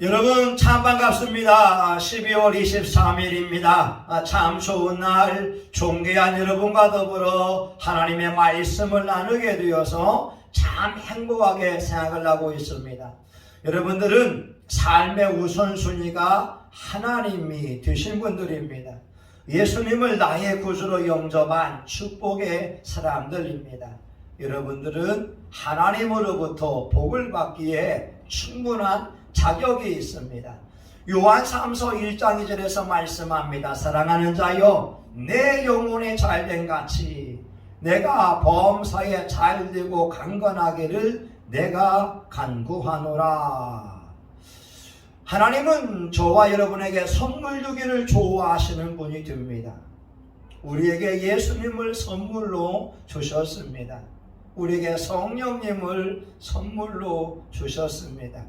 여러분 참 반갑습니다. 12월 23일입니다. 참 좋은 날 존귀한 여러분과 더불어 하나님의 말씀을 나누게 되어서 참 행복하게 생각을 하고 있습니다. 여러분들은 삶의 우선순위가 하나님이 되신 분들입니다. 예수님을 나의 구주로 영접한 축복의 사람들입니다. 여러분들은 하나님으로부터 복을 받기에 충분한 자격이 있습니다. 요한 3서 1장 2절에서 말씀합니다. 사랑하는 자여, 내 영혼에 잘된 같이 내가 범사에 잘되고 강건하기를 내가 간구하노라. 하나님은 저와 여러분에게 선물 주기를 좋아하시는 분이 됩니다. 우리에게 예수님을 선물로 주셨습니다. 우리에게 성령님을 선물로 주셨습니다.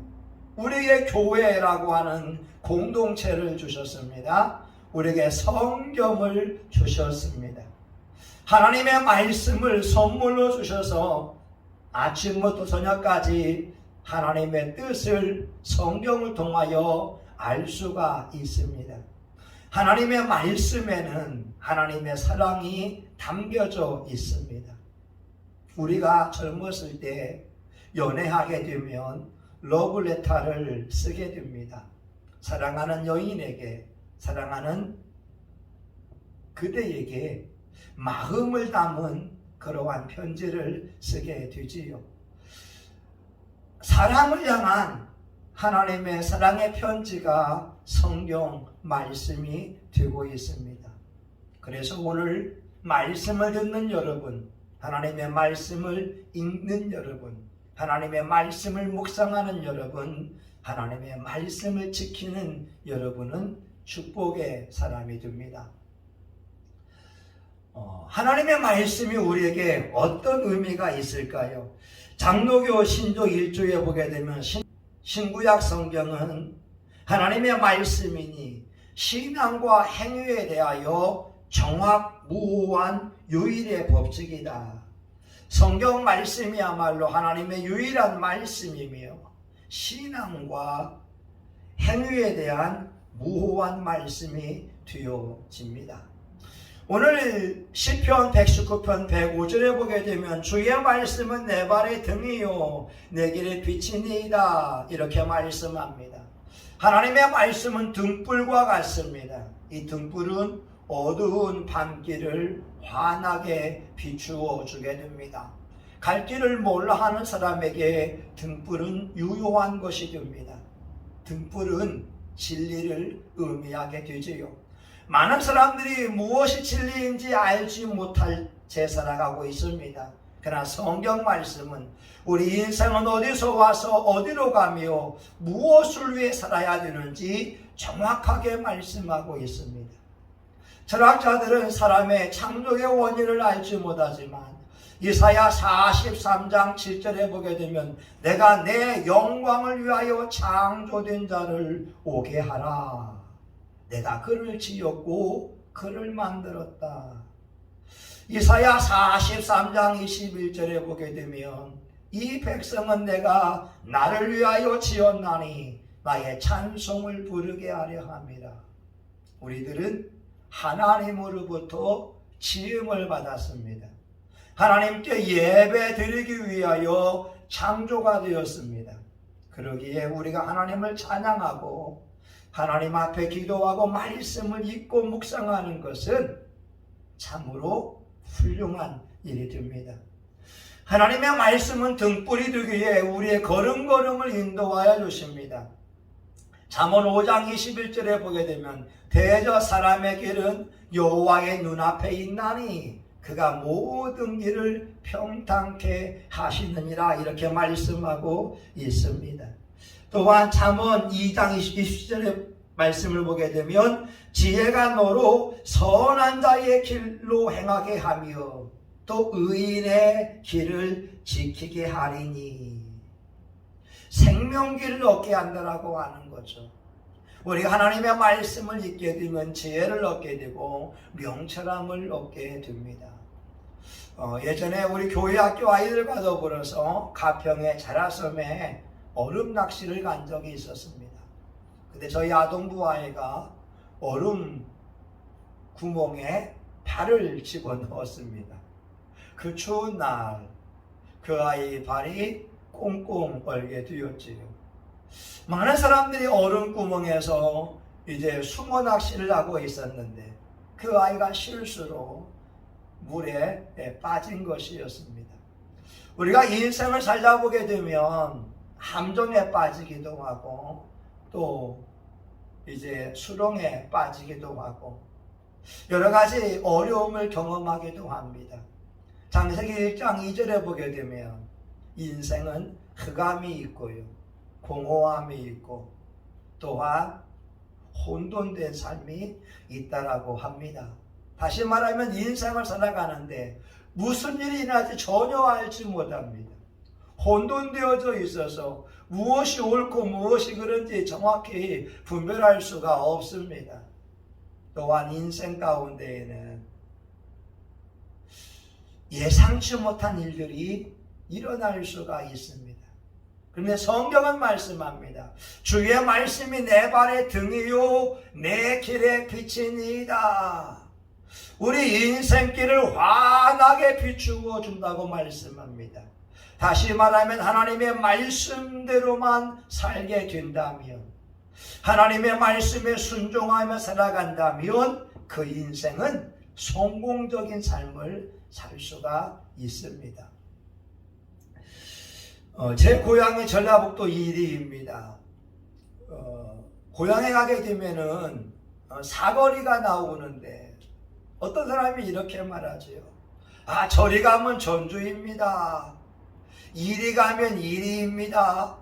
우리에게 교회라고 하는 공동체를 주셨습니다. 우리에게 성경을 주셨습니다. 하나님의 말씀을 선물로 주셔서 아침부터 저녁까지 하나님의 뜻을 성경을 통하여 알 수가 있습니다. 하나님의 말씀에는 하나님의 사랑이 담겨져 있습니다. 우리가 젊었을 때 연애하게 되면 러브레터를 쓰게 됩니다. 사랑하는 여인에게, 사랑하는 그대에게 마음을 담은 그러한 편지를 쓰게 되지요. 사랑을 향한 하나님의 사랑의 편지가 성경 말씀이 되고 있습니다. 그래서 오늘 말씀을 듣는 여러분, 하나님의 말씀을 읽는 여러분, 하나님의 말씀을 묵상하는 여러분, 하나님의 말씀을 지키는 여러분은 축복의 사람이 됩니다. 하나님의 말씀이 우리에게 어떤 의미가 있을까요? 장로교 신조 1조에 보게 되면 신구약 성경은 하나님의 말씀이니 신앙과 행위에 대하여 정확무오한 유일의 법칙이다. 성경 말씀이야말로 하나님의 유일한 말씀이며 신앙과 행위에 대한 무호한 말씀이 되어집니다. 오늘 시편 119편 105절에 보게 되면 주의 말씀은 내 발의 등이요 내 길의 빛이니이다, 이렇게 말씀합니다. 하나님의 말씀은 등불과 같습니다. 이 등불은 어두운 밤길을 환하게 비추어 주게 됩니다. 갈 길을 몰라 하는 사람에게 등불은 유효한 것이 됩니다. 등불은 진리를 의미하게 되지요. 많은 사람들이 무엇이 진리인지 알지 못할 채 살아가고 있습니다. 그러나 성경 말씀은 우리 인생은 어디서 와서 어디로 가며 무엇을 위해 살아야 되는지 정확하게 말씀하고 있습니다. 철학자들은 사람의 창조의 원인을 알지 못하지만 이사야 43장 7절에 보게 되면 내가 내 영광을 위하여 창조된 자를 오게 하라. 내가 그를 지었고 그를 만들었다. 이사야 43장 21절에 보게 되면 이 백성은 내가 나를 위하여 지었나니 나의 찬송을 부르게 하려 함이라. 우리들은 하나님으로부터 지음을 받았습니다. 하나님께 예배 드리기 위하여 창조가 되었습니다. 그러기에 우리가 하나님을 찬양하고 하나님 앞에 기도하고 말씀을 읽고 묵상하는 것은 참으로 훌륭한 일이 됩니다. 하나님의 말씀은 등불이 되기에 우리의 걸음걸음을 인도하여 주십니다. 잠언 5장 21절에 보게 되면 대저 사람의 길은 여호와의 눈앞에 있나니 그가 모든 길을 평탄케 하시느니라, 이렇게 말씀하고 있습니다. 또한 잠언 2장 20절의 말씀을 보게 되면 지혜가 너로 선한 자의 길로 행하게 하며 또 의인의 길을 지키게 하리니, 생명길을 얻게 한다라고 하는 거죠. 우리가 하나님의 말씀을 읽게 되면 지혜를 얻게 되고 명철함을 얻게 됩니다. 예전에 우리 교회 학교 아이들과 더불어서 가평의 자라섬에 얼음 낚시를 간 적이 있었습니다. 근데 저희 아동부 아이가 얼음 구멍에 발을 집어넣었습니다. 그 추운 날 그 아이 발이 꽁꽁 얼게 되었지요. 많은 사람들이 얼음 구멍에서 이제 숨어 낚시를 하고 있었는데 그 아이가 실수로 물에 빠진 것이었습니다. 우리가 인생을 살다 보게 되면 함정에 빠지기도 하고 또 이제 수렁에 빠지기도 하고 여러 가지 어려움을 경험하기도 합니다. 창세기 1장 2절에 보게 되면 인생은 흑암이 있고요, 공허함이 있고 또한 혼돈된 삶이 있다라고 합니다. 다시 말하면 인생을 살아가는데 무슨 일이 일어날지 전혀 알지 못합니다. 혼돈되어져 있어서 무엇이 옳고 무엇이 그른지 정확히 분별할 수가 없습니다. 또한 인생 가운데에는 예상치 못한 일들이 일어날 수가 있습니다. 그런데 성경은 말씀합니다. 주의 말씀이 내 발의 등이요 내 길의 빛이니이다. 우리 인생길을 환하게 비추어 준다고 말씀합니다. 다시 말하면 하나님의 말씀대로만 살게 된다면, 하나님의 말씀에 순종하며 살아간다면 그 인생은 성공적인 삶을 살 수가 있습니다. 제 고향이 전라북도 이리입니다. 고향에 가게 되면은 사거리가 나오는데 어떤 사람이 이렇게 말하지요. 아, 저리 가면 전주입니다. 이리 가면 이리입니다.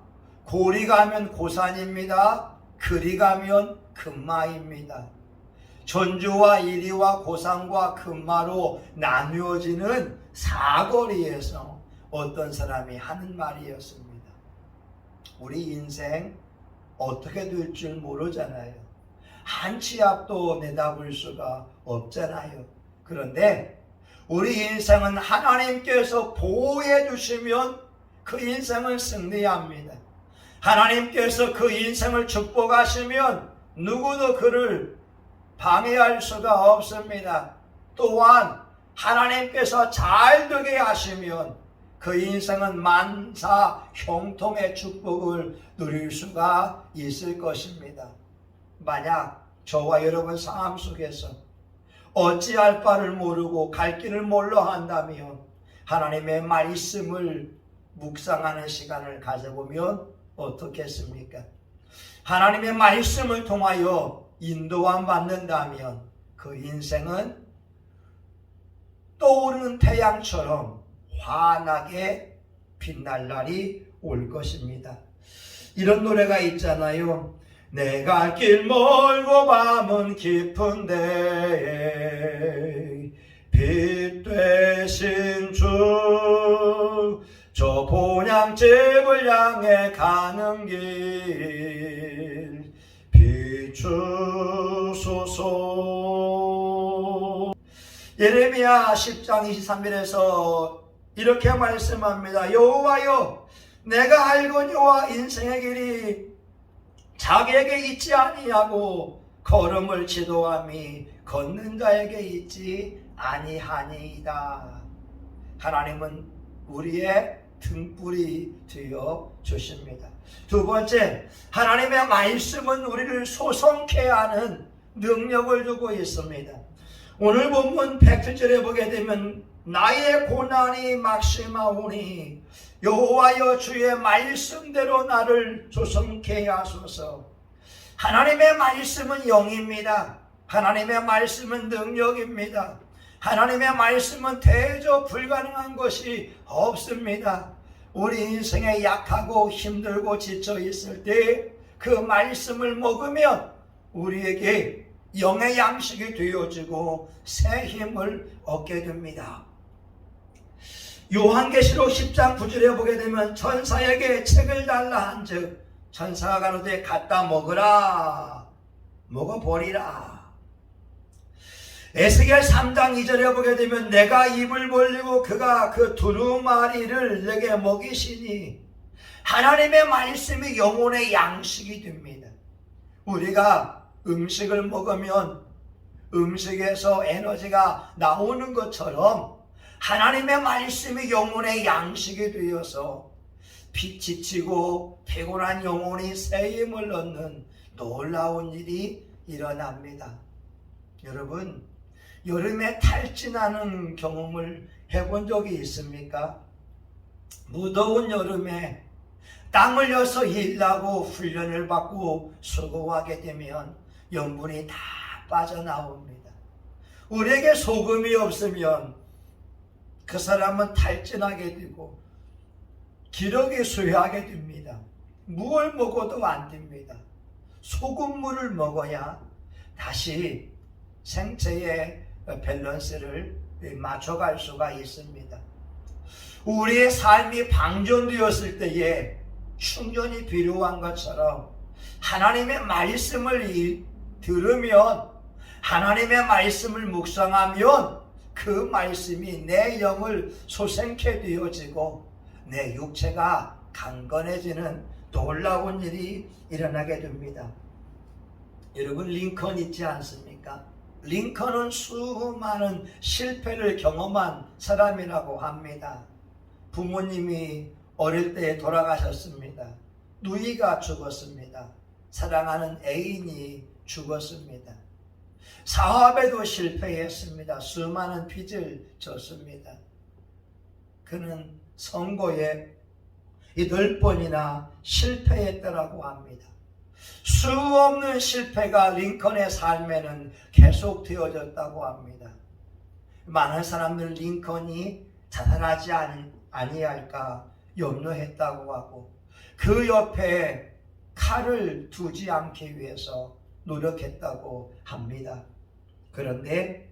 고리 가면 고산입니다. 그리 가면 금마입니다. 전주와 이리와 고산과 금마로 나누어지는 사거리에서 어떤 사람이 하는 말이었습니다. 우리 인생 어떻게 될 줄 모르잖아요. 한 치 앞도 내다볼 수가 없잖아요. 그런데 우리 인생은 하나님께서 보호해 주시면 그 인생은 승리합니다. 하나님께서 그 인생을 축복하시면 누구도 그를 방해할 수가 없습니다. 또한 하나님께서 잘 되게 하시면 그 인생은 만사 형통의 축복을 누릴 수가 있을 것입니다. 만약 저와 여러분 삶 속에서 어찌할 바를 모르고 갈 길을 몰라 한다면 하나님의 말씀을 묵상하는 시간을 가져보면 어떻겠습니까? 하나님의 말씀을 통하여 인도함 받는다면 그 인생은 떠오르는 태양처럼 환하게 빛날 날이 올 것입니다. 이런 노래가 있잖아요. 내가 갈 길 멀고 밤은 깊은데 빛 되신 주 저 본향집을 향해 가는 길 비추소서. 예레미야 10장 23절에서 이렇게 말씀합니다. 여호와여, 내가 알거니와 인생의 길이 자기에게 있지 아니하고 걸음을 지도함이 걷는 자에게 있지 아니하니이다. 하나님은 우리의 등불이 되어 주십니다. 두 번째, 하나님의 말씀은 우리를 소성케 하는 능력을 주고 있습니다. 오늘 본문 107절에 보게 되면 나의 고난이 막심하오니 여호와여 주의 말씀대로 나를 조성케 하소서. 하나님의 말씀은 영입니다. 하나님의 말씀은 능력입니다. 하나님의 말씀은 대저 불가능한 것이 없습니다. 우리 인생에 약하고 힘들고 지쳐 있을 때 그 말씀을 먹으면 우리에게 영의 양식이 되어지고 새 힘을 얻게 됩니다. 요한계시록 10장 9절에 보게 되면 천사에게 책을 달라 한즉 천사가 가로되 갖다 먹으라, 먹어버리라. 에스겔 3장 2절에 보게 되면 내가 입을 벌리고 그가 그 두루마리를 내게 먹이시니 하나님의 말씀이 영혼의 양식이 됩니다. 우리가 음식을 먹으면 음식에서 에너지가 나오는 것처럼 하나님의 말씀이 영혼의 양식이 되어서 지치고 피곤한 영혼이 새 힘을 얻는 놀라운 일이 일어납니다. 여러분, 여름에 탈진하는 경험을 해본 적이 있습니까? 무더운 여름에 땀 흘려서 일하고 훈련을 받고 수고하게 되면 염분이 다 빠져나옵니다. 우리에게 소금이 없으면 그 사람은 탈진하게 되고 기력이 쇠하게 됩니다. 무엇을 먹어도 안 됩니다. 소금물을 먹어야 다시 생체의 밸런스를 맞춰갈 수가 있습니다. 우리의 삶이 방전되었을 때에 충전이 필요한 것처럼 하나님의 말씀을 들으면, 하나님의 말씀을 묵상하면 그 말씀이 내 영을 소생케 되어지고 내 육체가 강건해지는 놀라운 일이 일어나게 됩니다. 여러분, 링컨 있지 않습니까? 링컨은 수많은 실패를 경험한 사람이라고 합니다. 부모님이 어릴 때 돌아가셨습니다. 누이가 죽었습니다. 사랑하는 애인이 죽었습니다. 사업에도 실패했습니다. 수많은 빚을 졌습니다. 그는 선거에 8번이나 실패했더라고 합니다. 수없는 실패가 링컨의 삶에는 계속 되어졌다고 합니다. 많은 사람들 링컨이 자살하지 아니할까 염려했다고 하고 그 옆에 칼을 두지 않기 위해서 노력했다고 합니다. 그런데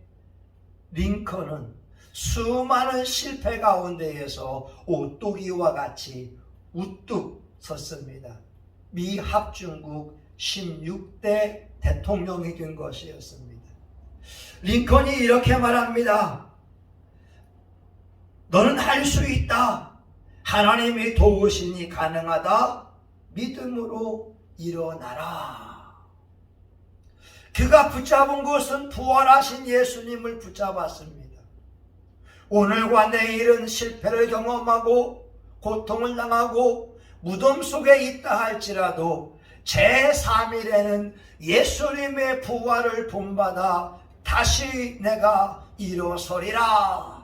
링컨은 수많은 실패 가운데에서 오뚜기와 같이 우뚝 섰습니다. 미 합중국 16대 대통령이 된 것이었습니다. 링컨이 이렇게 말합니다. 너는 할 수 있다. 하나님이 도우시니 가능하다. 믿음으로 일어나라. 그가 붙잡은 것은 부활하신 예수님을 붙잡았습니다. 오늘과 내일은 실패를 경험하고 고통을 당하고 무덤 속에 있다 할지라도 제3일에는 예수님의 부활을 본받아 다시 내가 일어서리라.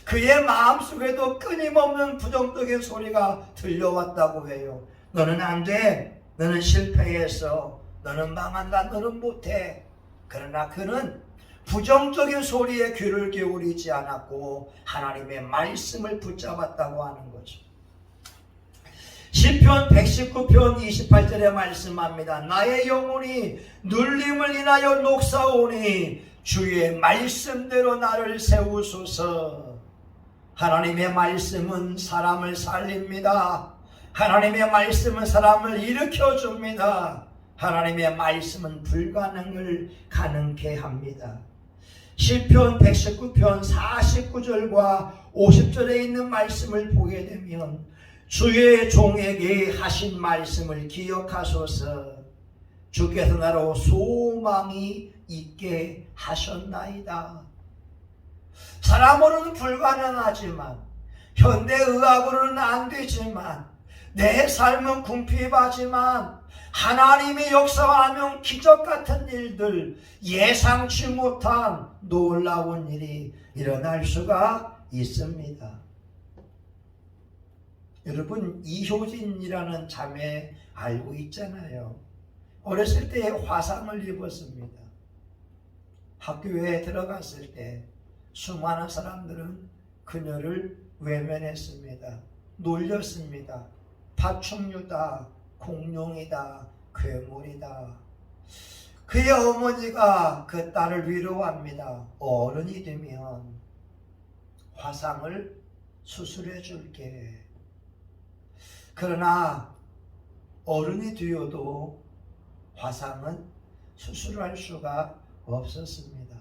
그의 마음속에도 끊임없는 부정적인 소리가 들려왔다고 해요. 너는 안 돼. 너는 실패했어. 너는 망한다. 너는 못해. 그러나 그는 부정적인 소리에 귀를 기울이지 않았고 하나님의 말씀을 붙잡았다고 하는 거죠. 시편 119편 28절에 말씀합니다. 나의 영혼이 눌림을 인하여 녹사오니 주의 말씀대로 나를 세우소서. 하나님의 말씀은 사람을 살립니다. 하나님의 말씀은 사람을 일으켜줍니다. 하나님의 말씀은 불가능을 가능케 합니다. 시편 119편 49절과 50절에 있는 말씀을 보게 되면 주의 종에게 하신 말씀을 기억하소서. 주께서 나로 소망이 있게 하셨나이다. 사람으로는 불가능하지만 현대의학으로는 안 되지만 내 삶은 궁핍하지만 하나님이 역사하면 기적 같은 일들, 예상치 못한 놀라운 일이 일어날 수가 있습니다. 여러분, 이효진이라는 자매 알고 있잖아요. 어렸을 때 화상을 입었습니다. 학교에 들어갔을 때 수많은 사람들은 그녀를 외면했습니다. 놀렸습니다. 파충류다, 공룡이다, 괴물이다. 그의 어머니가 그 딸을 위로합니다. 어른이 되면 화상을 수술해 줄게. 그러나 어른이 되어도 화상은 수술할 수가 없었습니다.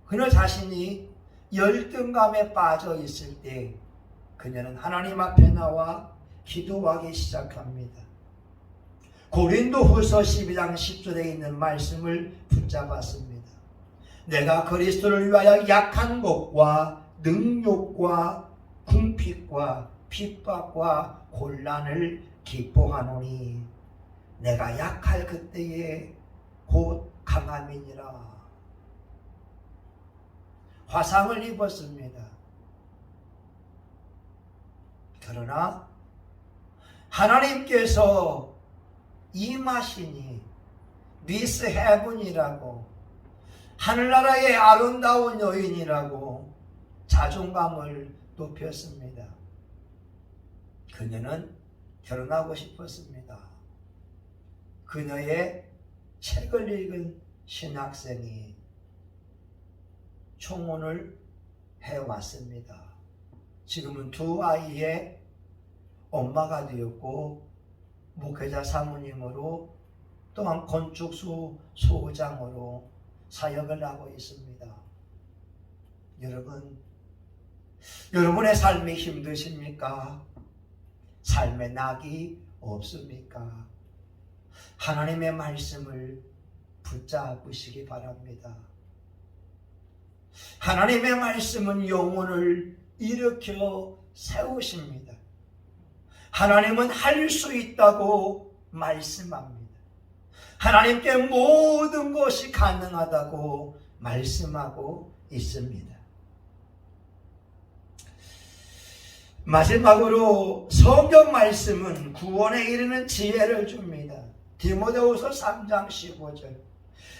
그녀 자신이 열등감에 빠져 있을 때 그녀는 하나님 앞에 나와 기도하기 시작합니다. 고린도후서 12장 10절에 있는 말씀을 붙잡았습니다. 내가 그리스도를 위하여 약한 것과 능욕과 궁핍과 핍박과 곤란을 기뻐하노니 내가 약할 그때에 곧 강함이니라. 화상을 입었습니다. 그러나 하나님께서 임하시니 미스 헤븐이라고, 하늘나라의 아름다운 여인이라고 자존감을 높였습니다. 그녀는 결혼하고 싶었습니다. 그녀의 책을 읽은 신학생이 청혼을 해왔습니다. 지금은 두 아이의 엄마가 되었고 목회자 사모님으로 또한 건축소 소장으로 사역을 하고 있습니다. 여러분, 여러분의 삶이 힘드십니까? 삶의 낙이 없습니까? 하나님의 말씀을 붙잡으시기 바랍니다. 하나님의 말씀은 영혼을 일으켜 세우십니다. 하나님은 할 수 있다고 말씀합니다. 하나님께 모든 것이 가능하다고 말씀하고 있습니다. 마지막으로 성경 말씀은 구원에 이르는 지혜를 줍니다. 디모데후서 3장 15절.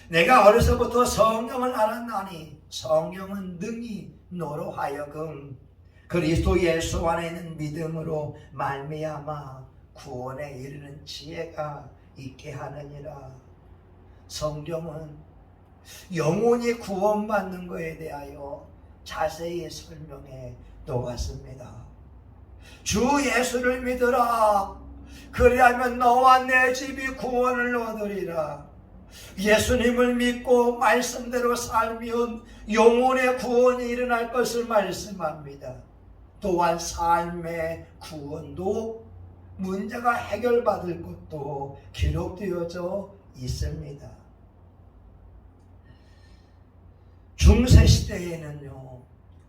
내가 어려서부터 성경을 알았나니 성경은 능히 너로 하여금 그리스도 예수 안에 있는 믿음으로 말미암아 구원에 이르는 지혜가 있게 하느니라. 성경은 영혼이 구원받는 것에 대하여 자세히 설명해 놓았습니다. 주 예수를 믿으라. 그리하면 너와 내 집이 구원을 얻으리라. 예수님을 믿고 말씀대로 살면 영혼의 구원이 일어날 것을 말씀합니다. 또한 삶의 구원도 문제가 해결받을 것도 기록되어져 있습니다. 중세시대에는요,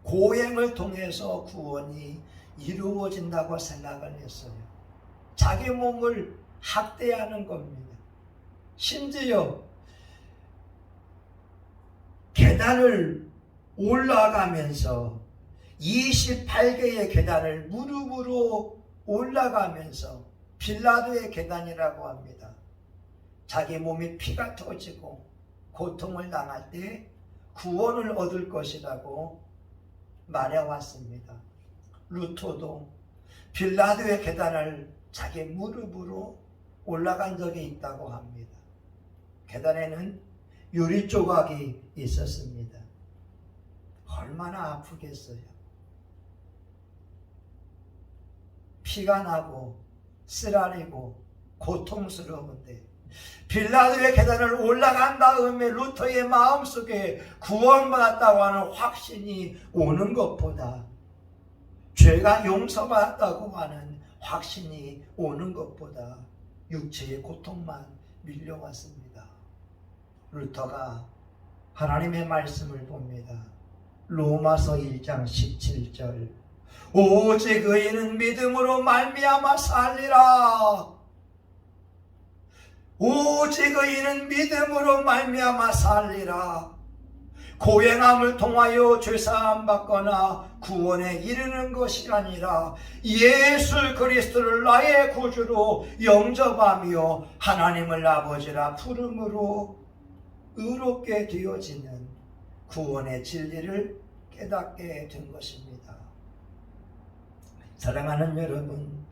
고행을 통해서 구원이 이루어진다고 생각을 했어요. 자기 몸을 학대하는 겁니다. 심지어 계단을 올라가면서 28개의 계단을 무릎으로 올라가면서 빌라도의 계단이라고 합니다. 자기 몸이 피가 터지고 고통을 당할 때 구원을 얻을 것이라고 말해왔습니다. 루터도 빌라도의 계단을 자기 무릎으로 올라간 적이 있다고 합니다. 계단에는 유리 조각이 있었습니다. 얼마나 아프겠어요. 피가 나고 쓰라리고 고통스러운데 빌라도의 계단을 올라간 다음에 루터의 마음속에 구원받았다고 하는 확신이 오는 것보다, 죄가 용서받았다고 하는 확신이 오는 것보다 육체의 고통만 밀려왔습니다. 루터가 하나님의 말씀을 봅니다. 로마서 1장 17절. 오직 의인은 믿음으로 말미암아 살리라. 오직 의인은 믿음으로 말미암아 살리라. 고행함을 통하여 죄사함 받거나 구원에 이르는 것이 아니라 예수 그리스도를 나의 구주로 영접하며 하나님을 아버지라 부름으로 의롭게 되어지는 구원의 진리를 깨닫게 된 것입니다. 사랑하는 여러분,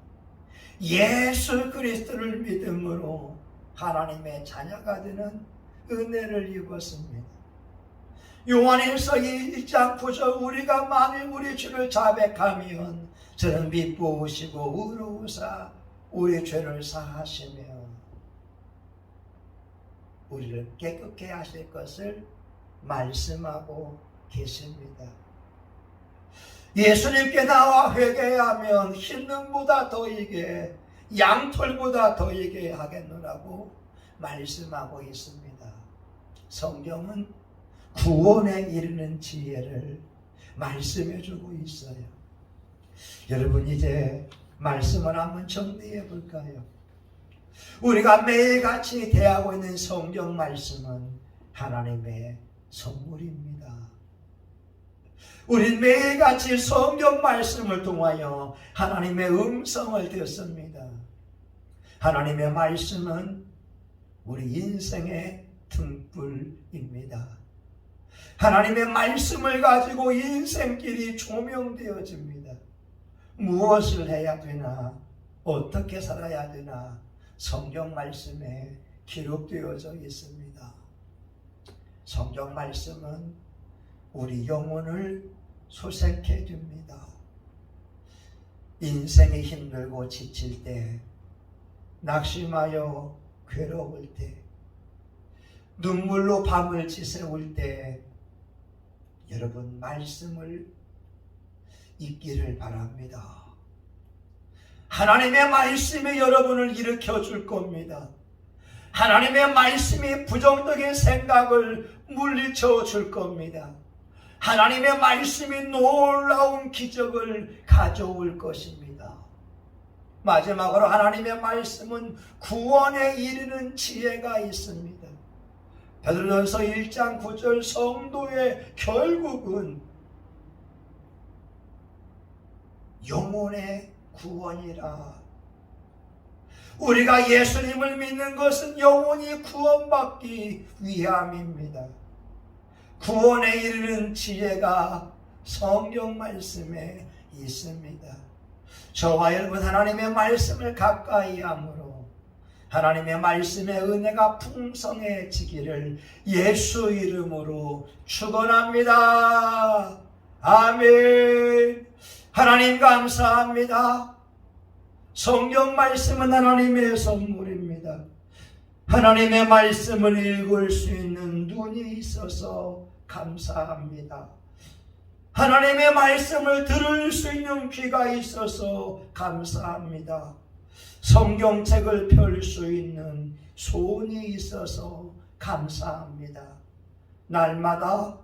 예수 그리스도를 믿음으로 하나님의 자녀가 되는 은혜를 입었습니다. 요한일서 1장 9절. 우리가 만일 우리 주를 자백하면 저는 미쁘시고 의로우사 우리 죄를 사하시며 우리를 깨끗게 하실 것을 말씀하고 계십니다. 예수님께 나와 회개하면 흰 눈보다 더이게 양털보다 더하게 하겠노라고 말씀하고 있습니다. 성경은 구원에 이르는 지혜를 말씀해주고 있어요. 여러분, 이제 말씀을 한번 정리해 볼까요? 우리가 매일같이 대하고 있는 성경 말씀은 하나님의 선물입니다. 우린 매일같이 성경 말씀을 통하여 하나님의 음성을 듣습니다. 하나님의 말씀은 우리 인생의 등불입니다. 하나님의 말씀을 가지고 인생길이 조명되어집니다. 무엇을 해야 되나, 어떻게 살아야 되나, 성경 말씀에 기록되어져 있습니다. 성경 말씀은 우리 영혼을 소생케 줍니다. 인생이 힘들고 지칠 때, 낙심하여 괴로울 때, 눈물로 밤을 지새울 때, 여러분 말씀을 읽기를 바랍니다. 하나님의 말씀이 여러분을 일으켜 줄 겁니다. 하나님의 말씀이 부정적인 생각을 물리쳐 줄 겁니다. 하나님의 말씀이 놀라운 기적을 가져올 것입니다. 마지막으로 하나님의 말씀은 구원에 이르는 지혜가 있습니다. 베드로전서 1장 9절, 성도의 결국은 영혼의 구원이라. 우리가 예수님을 믿는 것은 영혼이 구원받기 위함입니다. 구원에 이르는 지혜가 성경 말씀에 있습니다. 저와 여러분, 하나님의 말씀을 가까이 함으로 하나님의 말씀의 은혜가 풍성해지기를 예수 이름으로 축원합니다. 아멘. 하나님 감사합니다. 성경 말씀은 하나님의 선물입니다. 하나님의 말씀을 읽을 수 있는 눈이 있어서 감사합니다. 하나님의 말씀을 들을 수 있는 귀가 있어서 감사합니다. 성경책을 펼 수 있는 손이 있어서 감사합니다. 날마다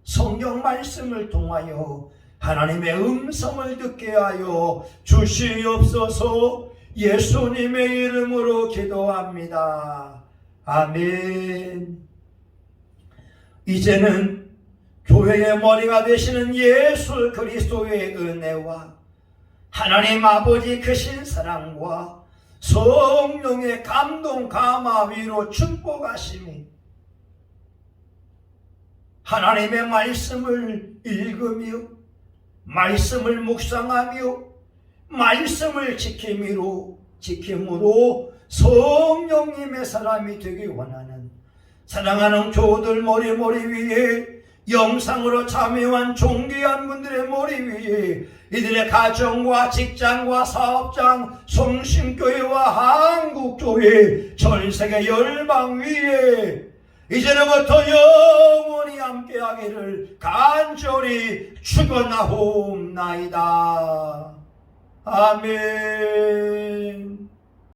성경 말씀을 통하여 하나님의 음성을 듣게 하여 주시옵소서. 예수님의 이름으로 기도합니다. 아멘. 이제는 교회의 머리가 되시는 예수 그리스도의 은혜와 하나님 아버지 크신 사랑과 성령의 감동 감화 위로 축복하심이 하나님의 말씀을 읽으며 말씀을 묵상하며 말씀을 지킴으로 성령님의 사람이 되기 원하는 사랑하는 교우들 머리 위에, 영상으로 참여한 존귀한 분들의 머리 위에, 이들의 가정과 직장과 사업장, 성심교회와 한국교회, 전세계 열방 위에 이제부터 영원히 함께하기를 간절히 축원하옵나이다. 아멘.